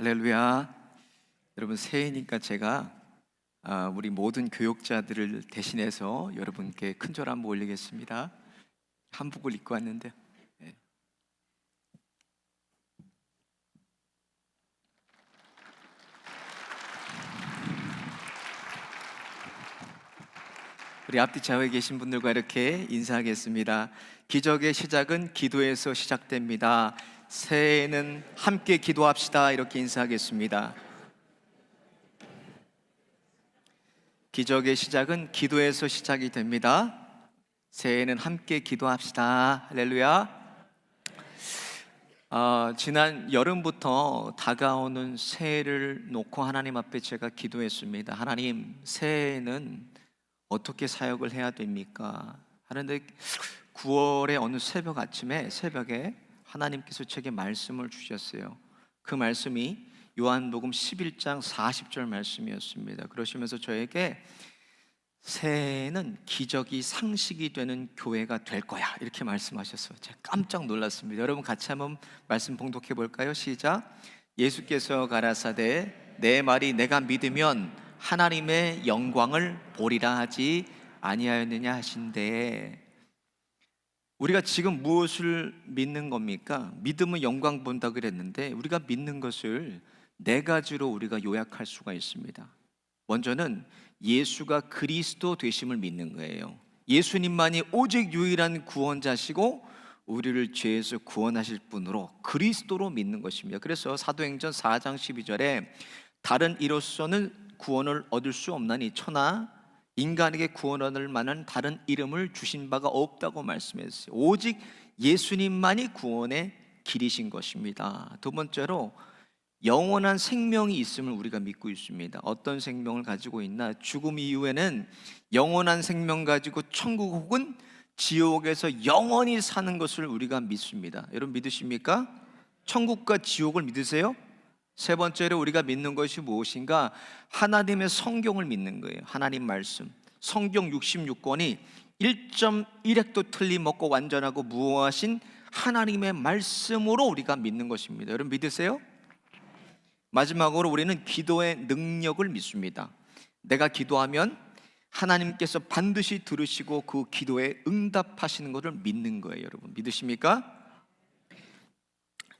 할렐루야. 여러분, 새해니까 제가 우리 모든 교육자들을 대신해서 여러분께 큰절 한번 올리겠습니다. 한복을 입고 왔는데 네. 우리 앞뒤 좌우에 계신 분들과 이렇게 인사하겠습니다. 기적의 시작은 기도에서 시작됩니다. 새해에는 함께 기도합시다. 이렇게 인사하겠습니다. 기적의 시작은 기도에서 시작이 됩니다. 새해에는 함께 기도합시다. 할렐루야. 지난 여름부터 다가오는 새해를 놓고 하나님 앞에 제가 기도했습니다. 하나님, 새해에는 어떻게 사역을 해야 됩니까? 하는데 9월의 어느 새벽에 하나님께서 제게 말씀을 주셨어요. 그 말씀이 요한복음 11장 40절 말씀이었습니다. 그러시면서 저에게 새해에는 기적이 상식이 되는 교회가 될 거야, 이렇게 말씀하셨어요. 제가 깜짝 놀랐습니다. 여러분 같이 한번 말씀 봉독해 볼까요? 시작. 예수께서 가라사대 내 말이 내가 믿으면 하나님의 영광을 보리라 하지 아니하였느냐 하신대. 우리가 지금 무엇을 믿는 겁니까? 믿으면 영광 본다 그랬는데 우리가 믿는 것을 네 가지로 우리가 요약할 수가 있습니다. 먼저는 예수가 그리스도 되심을 믿는 거예요. 예수님만이 오직 유일한 구원자시고 우리를 죄에서 구원하실 분으로 그리스도로 믿는 것입니다. 그래서 사도행전 4장 12절에 다른 이로서는 구원을 얻을 수 없나니 천하 인간에게 구원 얻을 만한 다른 이름을 주신 바가 없다고 말씀했어요. 오직 예수님만이 구원의 길이신 것입니다. 두 번째로 영원한 생명이 있음을 우리가 믿고 있습니다. 어떤 생명을 가지고 있나? 죽음 이후에는 영원한 생명 가지고 천국 혹은 지옥에서 영원히 사는 것을 우리가 믿습니다. 여러분 믿으십니까? 천국과 지옥을 믿으세요? 세 번째로 우리가 믿는 것이 무엇인가? 하나님의 성경을 믿는 거예요. 하나님 말씀. 성경 66권이 1.1획도 틀림없고 완전하고 무오하신 하나님의 말씀으로 우리가 믿는 것입니다. 여러분 믿으세요? 마지막으로 우리는 기도의 능력을 믿습니다. 내가 기도하면 하나님께서 반드시 들으시고 그 기도에 응답하시는 것을 믿는 거예요. 여러분 믿으십니까?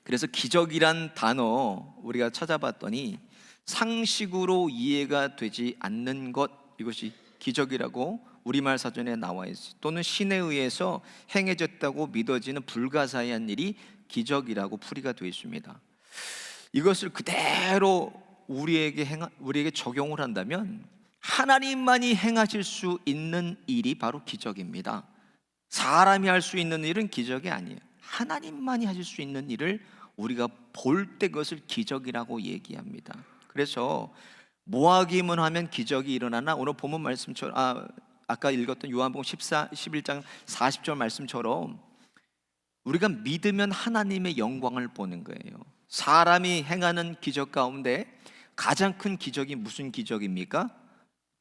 그래서 기적이란 단어 우리가 찾아봤더니 상식으로 이해가 되지 않는 것, 이것이 기적이라고 우리말 사전에 나와 있어요. 또는 신에 의해서 행해졌다고 믿어지는 불가사의한 일이 기적이라고 풀이가 되어 있습니다. 이것을 그대로 우리에게 적용을 한다면 하나님만이 행하실 수 있는 일이 바로 기적입니다. 사람이 할 수 있는 일은 기적이 아니에요. 하나님만이 하실 수 있는 일을 우리가 볼 때 그것을 기적이라고 얘기합니다. 그래서 모하기문 하면 기적이 일어나나 오늘 본문 말씀처럼 아까 읽었던 요한복음 11장 40절 말씀처럼 우리가 믿으면 하나님의 영광을 보는 거예요. 사람이 행하는 기적 가운데 가장 큰 기적이 무슨 기적입니까?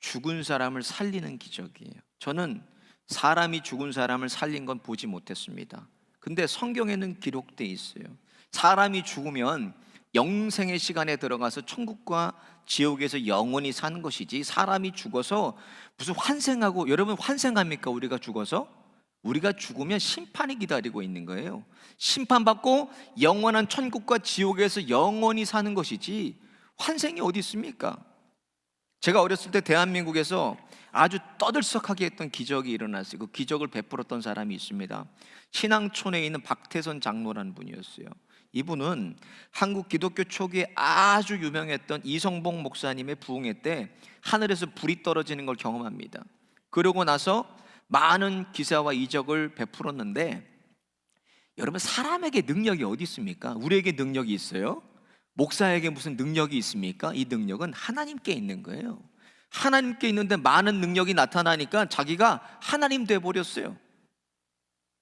죽은 사람을 살리는 기적이에요. 저는 사람이 죽은 사람을 살린 건 보지 못했습니다. 근데 성경에는 기록되어 있어요. 사람이 죽으면 영생의 시간에 들어가서 천국과 지옥에서 영원히 사는 것이지, 사람이 죽어서 무슨 환생하고, 여러분 환생합니까? 우리가 죽어서? 우리가 죽으면 심판이 기다리고 있는 거예요. 심판받고 영원한 천국과 지옥에서 영원히 사는 것이지 환생이 어디 있습니까? 제가 어렸을 때 대한민국에서 아주 떠들썩하게 했던 기적이 일어났어요. 그 기적을 베풀었던 사람이 있습니다. 신앙촌에 있는 박태선 장로라는 분이었어요. 이분은 한국 기독교 초기에 아주 유명했던 이성복 목사님의 부흥회 때 하늘에서 불이 떨어지는 걸 경험합니다. 그러고 나서 많은 기사와 이적을 베풀었는데, 여러분 사람에게 능력이 어디 있습니까? 우리에게 능력이 있어요? 목사에게 무슨 능력이 있습니까? 이 능력은 하나님께 있는 거예요. 하나님께 있는데 많은 능력이 나타나니까 자기가 하나님 돼버렸어요.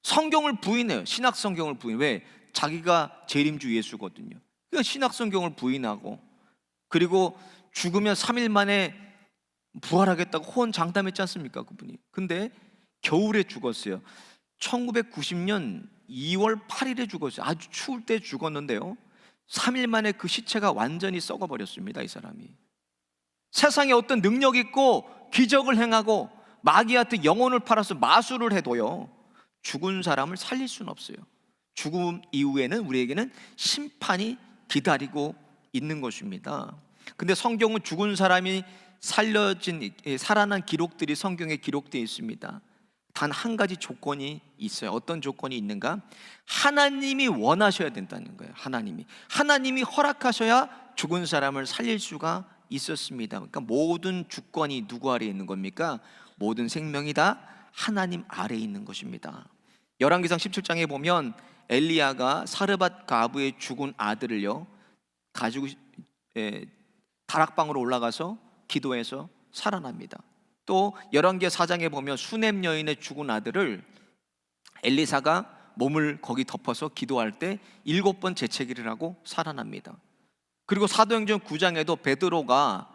성경을 부인해요. 신약 성경을 왜? 자기가 재림주 예수거든요. 그러니까 신약 성경을 부인하고, 그리고 죽으면 3일 만에 부활하겠다고 호언장담했지 않습니까? 그분이. 근데 겨울에 죽었어요. 1990년 2월 8일에 죽었어요. 아주 추울 때 죽었는데요, 3일 만에 그 시체가 완전히 썩어버렸습니다. 이 사람이 세상에 어떤 능력 있고 기적을 행하고 마귀한테 영혼을 팔아서 마술을 해도요, 죽은 사람을 살릴 수는 없어요. 죽음 이후에는 우리에게는 심판이 기다리고 있는 것입니다. 근데 성경은 죽은 사람이 살아난 기록들이 성경에 기록되어 있습니다. 단 한 가지 조건이 있어요. 어떤 조건이 있는가? 하나님이 원하셔야 된다는 거예요. 하나님이 허락하셔야 죽은 사람을 살릴 수가 있었습니다. 그러니까 모든 주권이 누구 아래에 있는 겁니까? 모든 생명이 다 하나님 아래에 있는 것입니다. 열왕기상 17장에 보면 엘리야가 사르밧 과부의 죽은 아들을요 가지고 다락방으로 올라가서 기도해서 살아납니다. 또 열왕기 4장에 보면 수넴 여인의 죽은 아들을 엘리사가 몸을 거기 덮어서 기도할 때 7번 재채기를 하고 살아납니다. 그리고 사도행전 9장에도 베드로가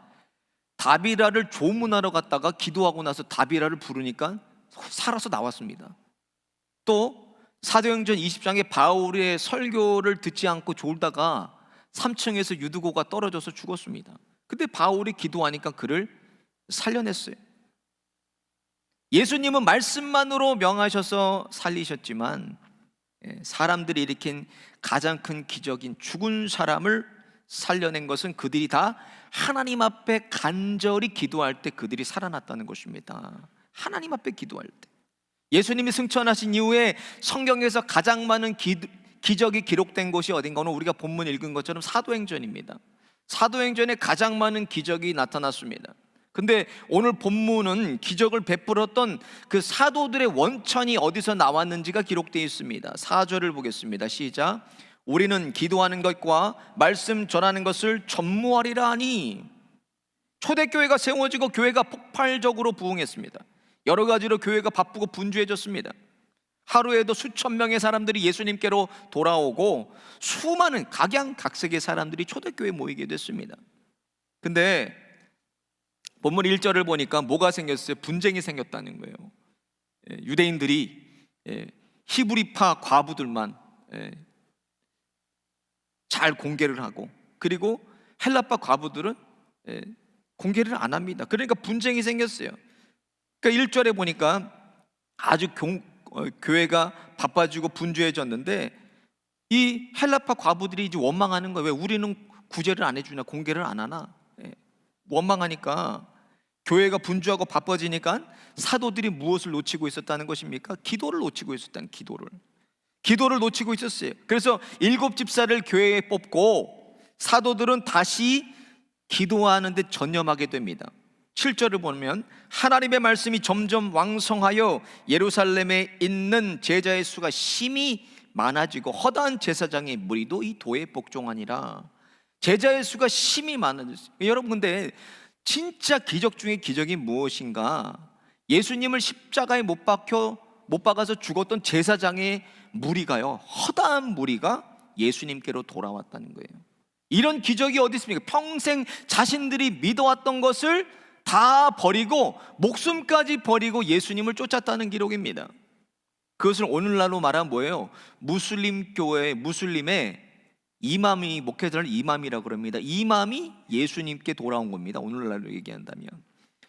다비라를 조문하러 갔다가 기도하고 나서 다비라를 부르니까 살아서 나왔습니다. 또 사도행전 20장에 바울의 설교를 듣지 않고 졸다가 3층에서 유두고가 떨어져서 죽었습니다. 근데 바울이 기도하니까 그를 살려냈어요. 예수님은 말씀만으로 명하셔서 살리셨지만 사람들이 일으킨 가장 큰 기적인 죽은 사람을 살려낸 것은 그들이 다 하나님 앞에 간절히 기도할 때 그들이 살아났다는 것입니다. 하나님 앞에 기도할 때. 예수님이 승천하신 이후에 성경에서 가장 많은 기적이 기록된 곳이 어딘가는 우리가 본문 읽은 것처럼 사도행전입니다. 사도행전에 가장 많은 기적이 나타났습니다. 근데 오늘 본문은 기적을 베풀었던 그 사도들의 원천이 어디서 나왔는지가 기록되어 있습니다. 4절을 보겠습니다. 시작. 우리는 기도하는 것과 말씀 전하는 것을 전무하리라 하니. 초대교회가 세워지고 교회가 폭발적으로 부흥했습니다. 여러 가지로 교회가 바쁘고 분주해졌습니다. 하루에도 수천 명의 사람들이 예수님께로 돌아오고 수많은 각양각색의 사람들이 초대교회에 모이게 됐습니다. 근데 본문 1절을 보니까 뭐가 생겼어요? 분쟁이 생겼다는 거예요. 유대인들이 히브리파 과부들만 잘 공개를 하고, 그리고 헬라파 과부들은 공개를 안 합니다. 그러니까 분쟁이 생겼어요. 그러니까 1절에 보니까 아주 교회가 바빠지고 분주해졌는데 이 헬라파 과부들이 이제 원망하는 거예요. 왜 우리는 구제를 안 해주나, 공개를 안 하나. 원망하니까 교회가 분주하고 바빠지니까 사도들이 무엇을 놓치고 있었다는 것입니까? 기도를 놓치고 있었다는, 기도를 놓치고 있었어요. 그래서 7집사를 교회에 뽑고 사도들은 다시 기도하는 데 전념하게 됩니다. 7절을 보면 하나님의 말씀이 점점 왕성하여 예루살렘에 있는 제자의 수가 심히 많아지고 허다한 제사장의 무리도 이 도에 복종하니라. 제자의 수가 심히 많아졌어요. 여러분, 근데 진짜 기적 중에 기적이 무엇인가? 예수님을 십자가에 못 박아서 죽었던 제사장의 무리가요, 허다한 무리가 예수님께로 돌아왔다는 거예요. 이런 기적이 어디 있습니까? 평생 자신들이 믿어왔던 것을 다 버리고 목숨까지 버리고 예수님을 쫓았다는 기록입니다. 그것을 오늘날로 말하면 뭐예요? 무슬림의 이맘이, 목회자를 이맘이라고 그럽니다. 이맘이 예수님께 돌아온 겁니다. 오늘날로 얘기한다면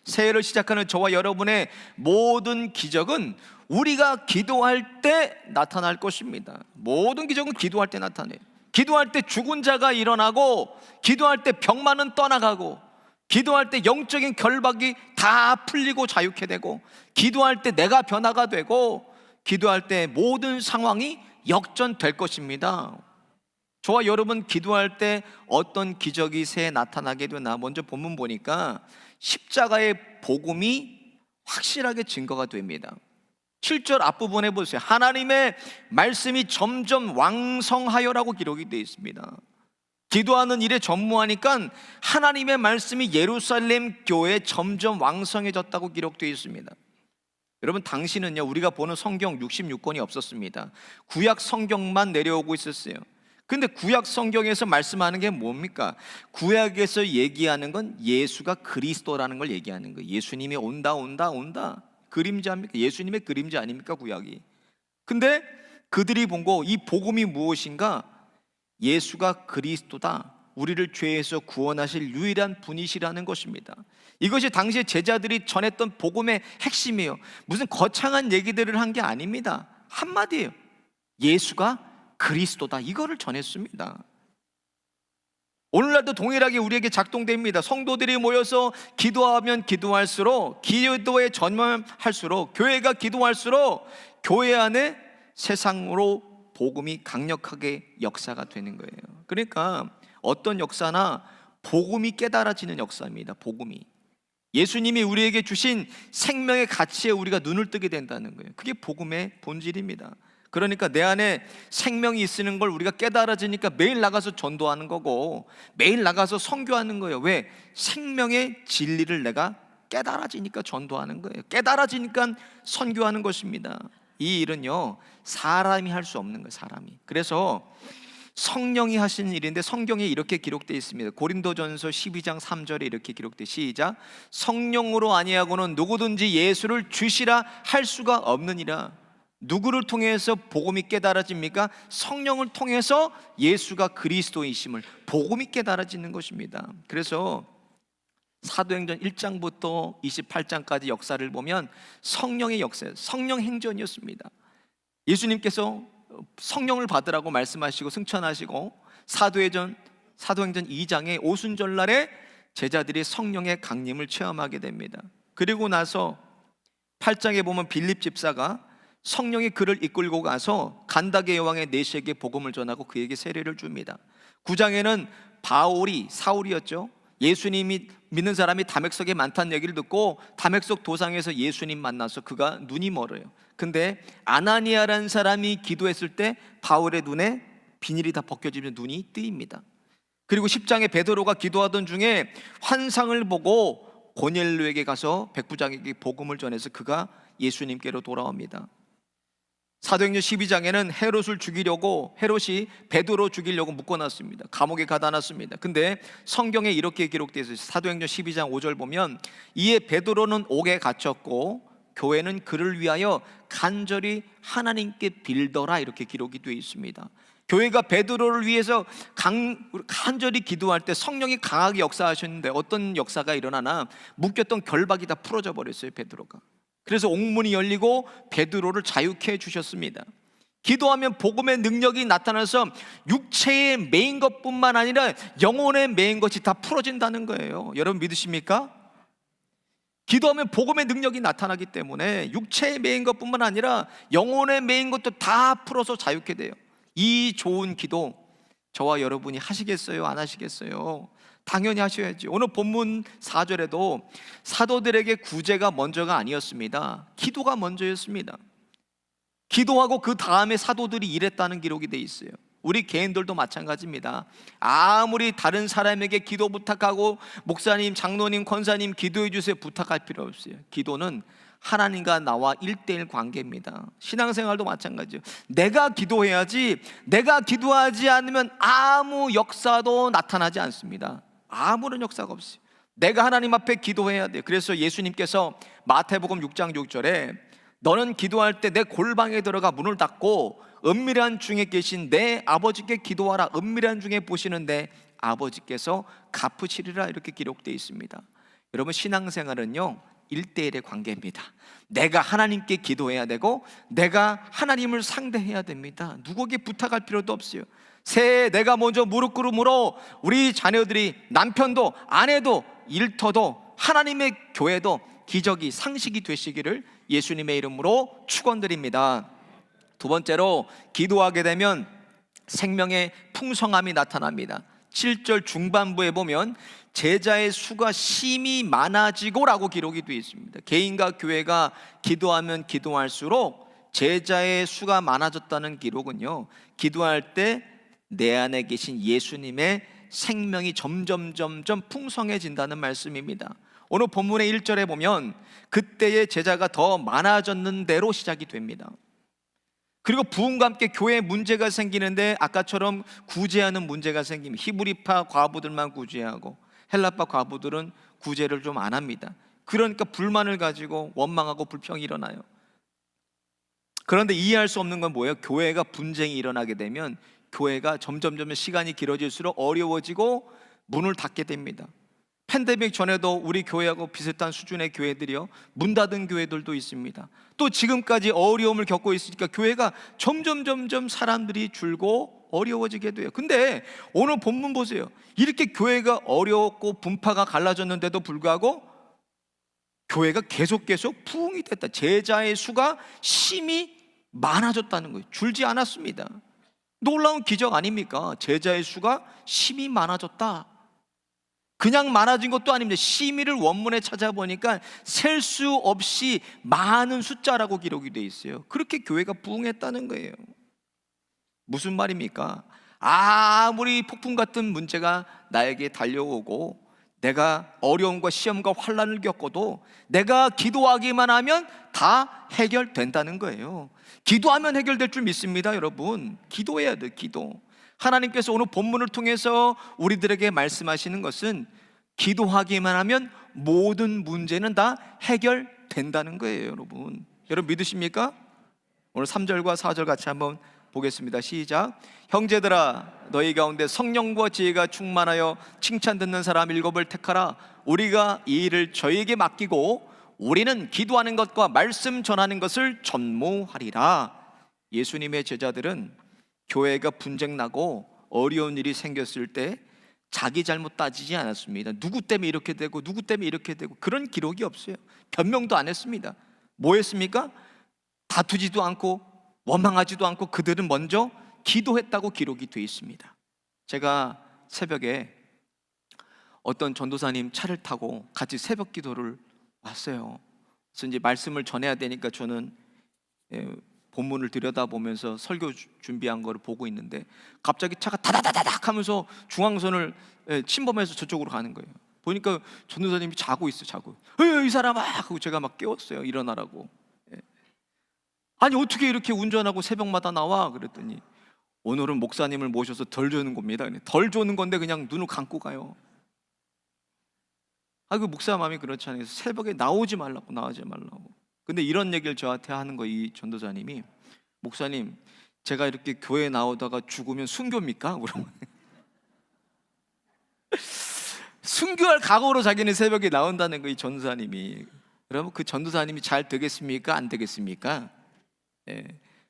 새해를 시작하는 저와 여러분의 모든 기적은 우리가 기도할 때 나타날 것입니다. 모든 기적은 기도할 때 나타나요. 기도할 때 죽은 자가 일어나고, 기도할 때 병만은 떠나가고, 기도할 때 영적인 결박이 다 풀리고 자유케 되고, 기도할 때 내가 변화가 되고, 기도할 때 모든 상황이 역전될 것입니다. 저와 여러분 기도할 때 어떤 기적이 새해 나타나게 되나? 먼저 본문 보니까 십자가의 복음이 확실하게 증거가 됩니다. 7절 앞부분에 보세요. 하나님의 말씀이 점점 왕성하여라고 기록이 되어 있습니다. 기도하는 일에 전무하니까 하나님의 말씀이 예루살렘 교회에 점점 왕성해졌다고 기록되어 있습니다. 여러분, 당시는요, 우리가 보는 성경 66권이 없었습니다. 구약 성경만 내려오고 있었어요. 근데 구약 성경에서 말씀하는 게 뭡니까? 구약에서 얘기하는 건 예수가 그리스도라는 걸 얘기하는 거예요. 예수님이 온다. 그림자입니까? 예수님의 그림자 아닙니까, 구약이? 근데 그들이 본 거, 이 복음이 무엇인가? 예수가 그리스도다, 우리를 죄에서 구원하실 유일한 분이시라는 것입니다. 이것이 당시에 제자들이 전했던 복음의 핵심이에요. 무슨 거창한 얘기들을 한 게 아닙니다. 한마디예요. 예수가 그리스도다, 이거를 전했습니다. 오늘날도 동일하게 우리에게 작동됩니다. 성도들이 모여서 기도하면 기도할수록, 기도에 전념할수록, 교회가 기도할수록 교회 안에 세상으로 복음이 강력하게 역사가 되는 거예요. 그러니까 어떤 역사나 복음이 깨달아지는 역사입니다. 복음이, 예수님이 우리에게 주신 생명의 가치에 우리가 눈을 뜨게 된다는 거예요. 그게 복음의 본질입니다. 그러니까 내 안에 생명이 있는 걸 우리가 깨달아지니까 매일 나가서 전도하는 거고, 매일 나가서 선교하는 거예요. 왜? 생명의 진리를 내가 깨달아지니까 전도하는 거예요. 깨달아지니까 선교하는 것입니다. 이 일은요, 사람이 할 수 없는 거예요. 사람이. 그래서 성령이 하신 일인데 성경에 이렇게 기록되어 있습니다. 고린도전서 12장 3절에 이렇게 기록되어, 시작. 성령으로 아니하고는 누구든지 예수를 주시라 할 수가 없느니라. 누구를 통해서 복음이 깨달아집니까? 성령을 통해서 예수가 그리스도이심을, 복음이 깨달아지는 것입니다. 그래서 사도행전 1장부터 28장까지 역사를 보면 성령의 역사예요. 성령 행전이었습니다. 예수님께서 성령을 받으라고 말씀하시고 승천하시고, 사도행전 2장의 오순절날에 제자들이 성령의 강림을 체험하게 됩니다. 그리고 나서 8장에 보면 빌립 집사가 성령이 그를 이끌고 가서 간다게 여왕의 내시에게 복음을 전하고 그에게 세례를 줍니다. 9장에는 바울이, 사울이었죠, 예수님이 믿는 사람이 다맥석에 많다는 얘기를 듣고 다맥석 도상에서 예수님 만나서 그가 눈이 멀어요. 근데 아나니아라는 사람이 기도했을 때 바울의 눈에 비닐이 다 벗겨지면 눈이 뜨입니다. 그리고 10장에 베드로가 기도하던 중에 환상을 보고 고넬료에게 가서 백부장에게 복음을 전해서 그가 예수님께로 돌아옵니다. 사도행전 12장에는 헤롯을 죽이려고, 헤롯이 베드로 죽이려고 묶어놨습니다. 감옥에 가다 놨습니다. 근데 성경에 이렇게 기록되어 있어요. 사도행전 12장 5절 보면, 이에 베드로는 옥에 갇혔고 교회는 그를 위하여 간절히 하나님께 빌더라, 이렇게 기록이 되어 있습니다. 교회가 베드로를 위해서 간절히 기도할 때 성령이 강하게 역사하셨는데 어떤 역사가 일어나나 묶였던 결박이 다 풀어져 버렸어요. 베드로가. 그래서 옥문이 열리고 베드로를 자유케 해주셨습니다. 기도하면 복음의 능력이 나타나서 육체에 매인 것뿐만 아니라 영혼에 매인 것이 다 풀어진다는 거예요. 여러분 믿으십니까? 기도하면 복음의 능력이 나타나기 때문에 육체에 매인 것뿐만 아니라 영혼에 매인 것도 다 풀어서 자유케 돼요. 이 좋은 기도 저와 여러분이 하시겠어요? 안 하시겠어요? 당연히 하셔야지. 오늘 본문 4절에도 사도들에게 구제가 먼저가 아니었습니다. 기도가 먼저였습니다. 기도하고 그 다음에 사도들이 일했다는 기록이 돼 있어요. 우리 개인들도 마찬가지입니다. 아무리 다른 사람에게 기도 부탁하고 목사님, 장로님, 권사님 기도해 주세요 부탁할 필요 없어요. 기도는 하나님과 나와 1대1 관계입니다. 신앙생활도 마찬가지예요. 내가 기도해야지, 내가 기도하지 않으면 아무 역사도 나타나지 않습니다. 아무런 역사가 없어요. 내가 하나님 앞에 기도해야 돼요. 그래서 예수님께서 마태복음 6장 6절에 너는 기도할 때 내 골방에 들어가 문을 닫고 은밀한 중에 계신 내 아버지께 기도하라. 은밀한 중에 보시는 내 아버지께서 갚으시리라, 이렇게 기록되어 있습니다. 여러분, 신앙생활은요 1대1의 관계입니다. 내가 하나님께 기도해야 되고 내가 하나님을 상대해야 됩니다. 누구에게 부탁할 필요도 없어요. 새해 내가 먼저 무릎 꿇음으로 우리 자녀들이, 남편도 아내도 일터도 하나님의 교회도 기적이, 상식이 되시기를 예수님의 이름으로 축원드립니다. 두 번째로, 기도하게 되면 생명의 풍성함이 나타납니다. 7절 중반부에 보면 제자의 수가 심히 많아지고 라고 기록이 되어 있습니다. 개인과 교회가 기도하면 기도할수록 제자의 수가 많아졌다는 기록은요, 기도할 때 내 안에 계신 예수님의 생명이 점점 풍성해진다는 말씀입니다. 오늘 본문의 1절에 보면 그때의 제자가 더 많아졌는 대로 시작이 됩니다. 그리고 부흥과 함께 교회에 문제가 생기는데 아까처럼 구제하는 문제가 생깁니다. 히브리파 과부들만 구제하고 헬라파 과부들은 구제를 좀 안 합니다. 그러니까 불만을 가지고 원망하고 불평이 일어나요. 그런데 이해할 수 없는 건 뭐예요? 교회가 분쟁이 일어나게 되면 교회가 점점 시간이 길어질수록 어려워지고 문을 닫게 됩니다. 팬데믹 전에도 우리 교회하고 비슷한 수준의 교회들이요, 문 닫은 교회들도 있습니다. 또 지금까지 어려움을 겪고 있으니까 교회가 점점 사람들이 줄고 어려워지게 돼요. 근데 오늘 본문 보세요. 이렇게 교회가 어려웠고 분파가 갈라졌는데도 불구하고 교회가 계속 부흥이 됐다. 제자의 수가 심히 많아졌다는 거예요. 줄지 않았습니다. 놀라운 기적 아닙니까? 제자의 수가 심히 많아졌다. 그냥 많아진 것도 아닙니다. 심의를 원문에 찾아보니까 셀 수 없이 많은 숫자라고 기록이 되어 있어요. 그렇게 교회가 부흥했다는 거예요. 무슨 말입니까? 아무리 폭풍 같은 문제가 나에게 달려오고 내가 어려움과 시험과 환난을 겪어도 내가 기도하기만 하면 다 해결된다는 거예요. 기도하면 해결될 줄 믿습니다. 여러분, 기도해야 돼요. 기도. 하나님께서 오늘 본문을 통해서 우리들에게 말씀하시는 것은 기도하기만 하면 모든 문제는 다 해결된다는 거예요. 여러분 믿으십니까? 오늘 3절과 4절 같이 한번 보겠습니다. 시작. 형제들아, 너희 가운데 성령과 지혜가 충만하여 칭찬 듣는 사람 7을 택하라. 우리가 이 일을 저희에게 맡기고 우리는 기도하는 것과 말씀 전하는 것을 전무하리라. 예수님의 제자들은 교회가 분쟁나고 어려운 일이 생겼을 때 자기 잘못 따지지 않았습니다. 누구 때문에 이렇게 되고 누구 때문에 이렇게 되고 그런 기록이 없어요. 변명도 안 했습니다. 뭐 했습니까? 다투지도 않고 원망하지도 않고 그들은 먼저 기도했다고 기록이 되어 있습니다. 제가 새벽에 어떤 전도사님 차를 타고 같이 새벽 기도를 왔어요. 그래서 이제 말씀을 전해야 되니까 저는 본문을 들여다보면서 설교 준비한 거를 보고 있는데 갑자기 차가 다다다닥 하면서 중앙선을 침범해서 저쪽으로 가는 거예요. 보니까 전도사님이 자고 있어요. 자고. 이 사람아! 하고 제가 막 깨웠어요. 일어나라고. 아니 어떻게 이렇게 운전하고 새벽마다 나와? 그랬더니 오늘은 목사님을 모셔서 덜 조는 겁니다. 덜 조는 건데 그냥 눈을 감고 가요. 그 목사 마음이 그렇잖아요. 새벽에 나오지 말라고. 근데 이런 얘기를 저한테 하는 거, 이 전도사님이, 목사님, 제가 이렇게 교회 나오다가 죽으면 순교입니까? 순교할 각오로 자기는 새벽에 나온다는 거, 이 전도사님이. 그러면 그 전도사님이 잘 되겠습니까? 안 되겠습니까?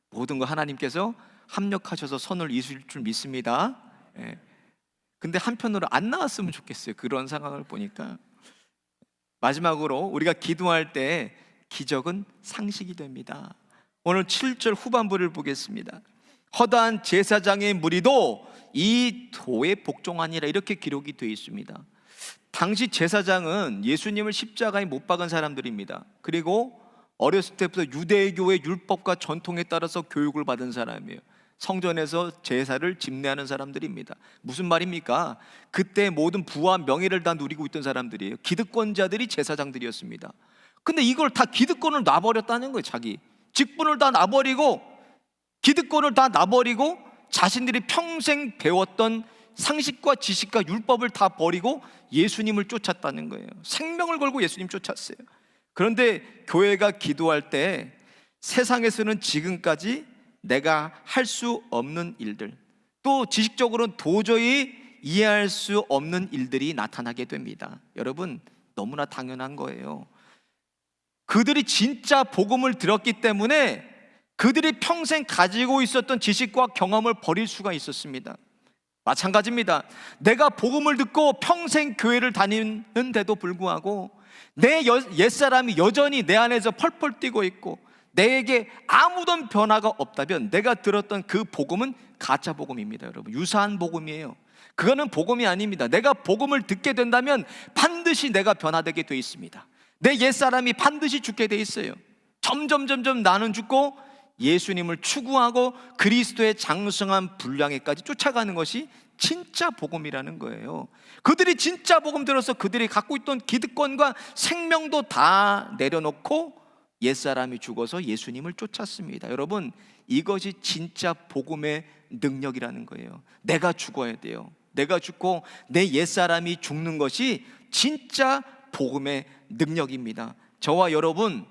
모든 거 하나님께서 합력하셔서 선을 이루실 줄 믿습니다. 근데 한편으로 안 나왔으면 좋겠어요. 그런 상황을 보니까. 마지막으로 우리가 기도할 때 기적은 상식이 됩니다. 오늘 7절 후반부를 보겠습니다. 허다한 제사장의 무리도 이 도에 복종하니라, 이렇게 기록이 되어 있습니다. 당시 제사장은 예수님을 십자가에 못 박은 사람들입니다. 그리고 어렸을 때부터 유대교의 율법과 전통에 따라서 교육을 받은 사람이에요. 성전에서 제사를 집례하는 사람들입니다. 무슨 말입니까? 그때 모든 부와 명예를 다 누리고 있던 사람들이에요. 기득권자들이 제사장들이었습니다. 근데 이걸 다 기득권을 놔버렸다는 거예요. 자기 직분을 다 놔버리고, 기득권을 다 놔버리고, 자신들이 평생 배웠던 상식과 지식과 율법을 다 버리고 예수님을 쫓았다는 거예요. 생명을 걸고 예수님 쫓았어요. 그런데 교회가 기도할 때 세상에서는 지금까지 내가 할 수 없는 일들, 또 지식적으로는 도저히 이해할 수 없는 일들이 나타나게 됩니다. 여러분, 너무나 당연한 거예요. 그들이 진짜 복음을 들었기 때문에 그들이 평생 가지고 있었던 지식과 경험을 버릴 수가 있었습니다. 마찬가지입니다. 내가 복음을 듣고 평생 교회를 다니는데도 불구하고 내 옛사람이 여전히 내 안에서 펄펄 뛰고 있고 내게 아무런 변화가 없다면 내가 들었던 그 복음은 가짜 복음입니다. 여러분, 유사한 복음이에요. 그거는 복음이 아닙니다. 내가 복음을 듣게 된다면 반드시 내가 변화되게 돼 있습니다. 내 옛사람이 반드시 죽게 돼 있어요. 점점 나는 죽고 예수님을 추구하고 그리스도의 장성한 분량에까지 쫓아가는 것이 진짜 복음이라는 거예요. 그들이 진짜 복음 들어서 그들이 갖고 있던 기득권과 생명도 다 내려놓고 옛사람이 죽어서 예수님을 쫓았습니다. 여러분, 이것이 진짜 복음의 능력이라는 거예요. 내가 죽어야 돼요. 내가 죽고 내 옛사람이 죽는 것이 진짜 복음의 능력입니다. 저와 여러분,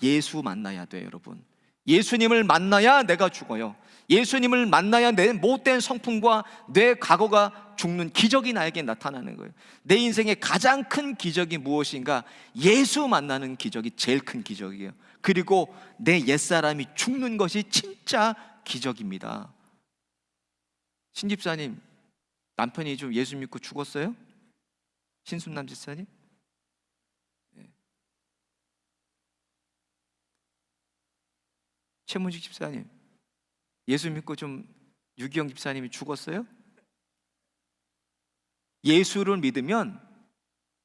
예수 만나야 돼요. 여러분, 예수님을 만나야 내가 죽어요. 예수님을 만나야 내 못된 성품과 내 과거가 죽는 기적이 나에게 나타나는 거예요. 내 인생의 가장 큰 기적이 무엇인가? 예수 만나는 기적이 제일 큰 기적이에요. 그리고 내 옛사람이 죽는 것이 진짜 기적입니다. 신집사님, 남편이 좀 예수 믿고 죽었어요? 신순남 집사님? 네. 최문식 집사님, 예수 믿고 좀 유기영 집사님이 죽었어요? 예수를 믿으면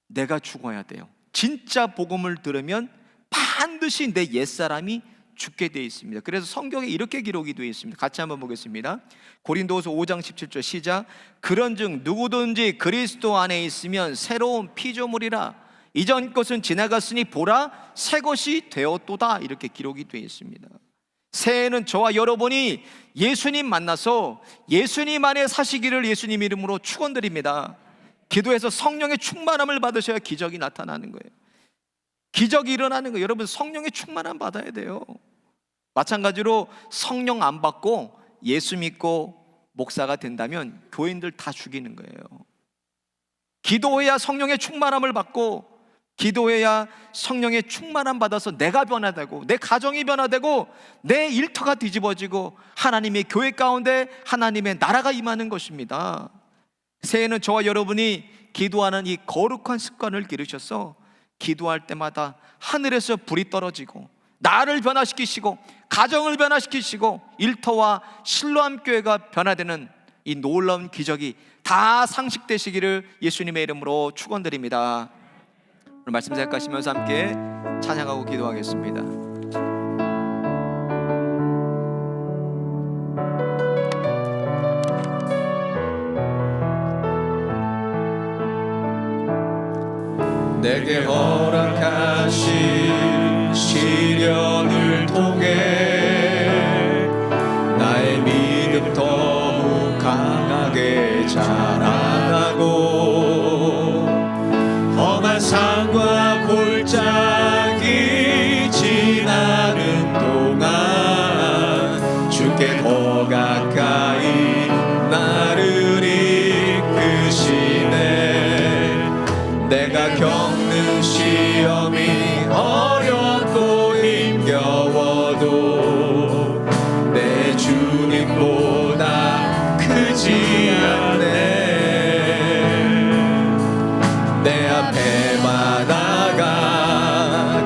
내가 죽어야 돼요. 진짜 복음을 들으면 반드시 내 옛사람이 죽게 되어 있습니다. 그래서 성경에 이렇게 기록이 되어 있습니다. 같이 한번 보겠습니다. 고린도후서 5장 17절 시작. 그런즉 누구든지 그리스도 안에 있으면 새로운 피조물이라. 이전 것은 지나갔으니 보라 새 것이 되었도다. 이렇게 기록이 되어 있습니다. 새해에는 저와 여러분이 예수님 만나서 예수님 안에 사시기를 예수님 이름으로 축원드립니다. 기도해서 성령의 충만함을 받으셔야 기적이 나타나는 거예요. 기적이 일어나는 거예요. 여러분, 성령의 충만함 받아야 돼요. 마찬가지로 성령 안 받고 예수 믿고 목사가 된다면 교인들 다 죽이는 거예요. 기도해야 성령의 충만함을 받고, 기도해야 성령의 충만함 받아서 내가 변화되고, 내 가정이 변화되고, 내 일터가 뒤집어지고 하나님의 교회 가운데 하나님의 나라가 임하는 것입니다. 새해는 저와 여러분이 기도하는 이 거룩한 습관을 기르셔서 기도할 때마다 하늘에서 불이 떨어지고 나를 변화시키시고 가정을 변화시키시고 일터와 실로암 교회가 변화되는 이 놀라운 기적이 다 상식되시기를 예수님의 이름으로 축원드립니다. 오늘 말씀 생각하시면서 함께 찬양하고 기도하겠습니다. 내게 허락하신 시련을 통해 나의 믿음 더욱 강하게 자라나고 험한 산과 골짜기 지나는 동안 주께 더 가까이 나를 이끄시네. 내가 겪는 시험이 어렵고 힘겨워도 내 주님보다 크지 않네. 내 앞에 바다가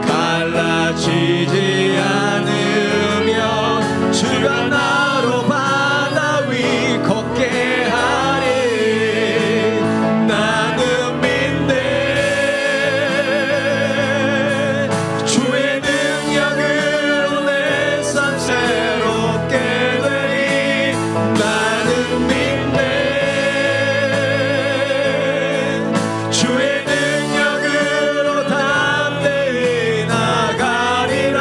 갈라지지 않으며 주가 나로 바다 위 걷게 하리. 나는 믿네. 주의 능력으로 내 삶 새롭게 되리. 나는 믿네. 주의 능력으로 담대히 나가리라.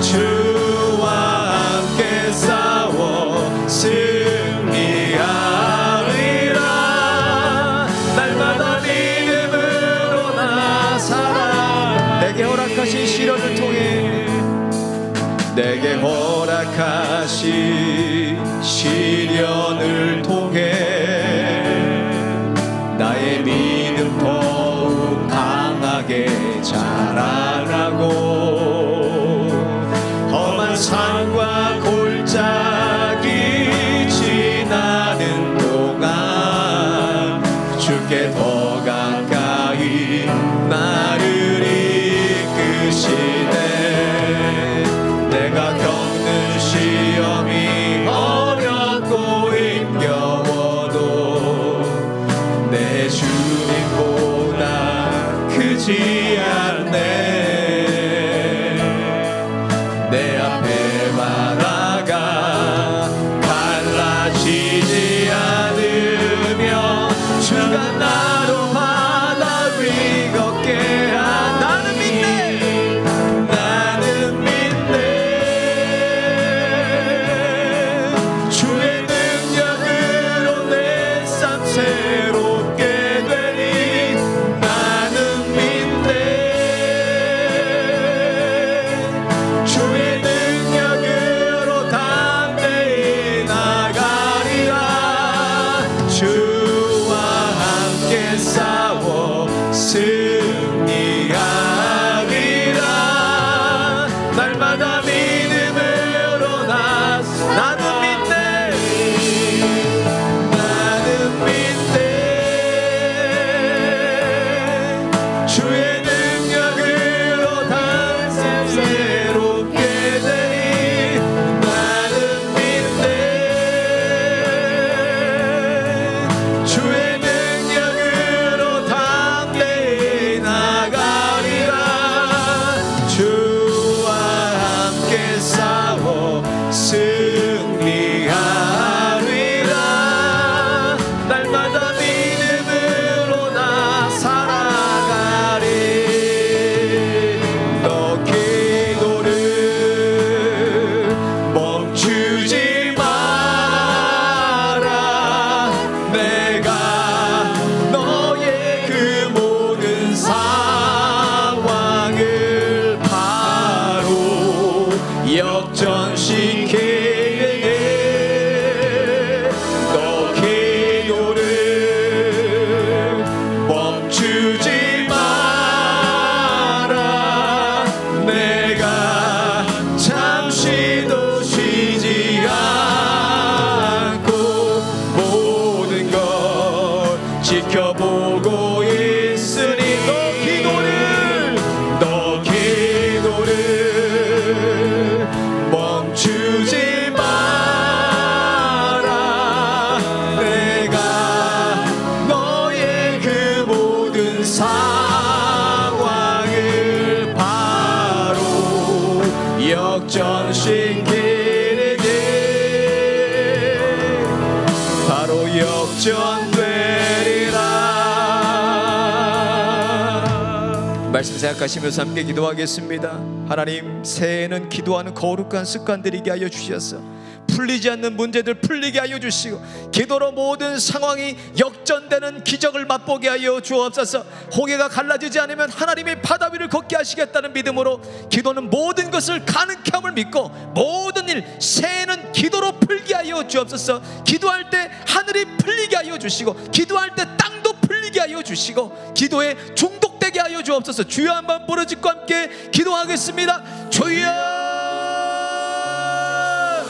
주와 함께 싸워 승리하리라. 날마다 믿음으로 나서라. 내게 허락하신 시련을 통해 내게 허락하신 시련을 통해 나의 믿음 더욱 강하게 자라나고 험한 산과 골짜기 지나는 동안 주께 더 가까이 나를 이끄시네. 내가 겪는 시험이 어렵고 힘겨워도 내 주님보다 크지 않네. 내 앞에 바다가 갈라지지 않으며 주가 나로 바다 위 걷게 한. 나는 믿네. 나는 믿네. 주의 능력으로 내 삶 새롭게 되리. 나는 믿네. 주의 능력으로 말씀 생각하시면서 함께 기도하겠습니다. 하나님, 새해에는 기도하는 거룩한 습관 들이게 하여 주셔서 풀리지 않는 문제들 풀리게 하여 주시고, 기도로 모든 상황이 역전되는 기적을 맛보게 하여 주옵소서. 홍해가 갈라지지 않으면 하나님이 바다 위를 걷게 하시겠다는 믿음으로 기도는 모든 것을 가능케 함을 믿고, 모든 일 새해는 기도로 풀게 하여 주옵소서. 기도할 때 하늘이 풀리게 하여 주시고, 기도할 때 땅도 풀리게 하여 주시고, 기도에 중독되게 하여 주옵소서. 주여 한번 부르짖고 함께 기도하겠습니다. 주여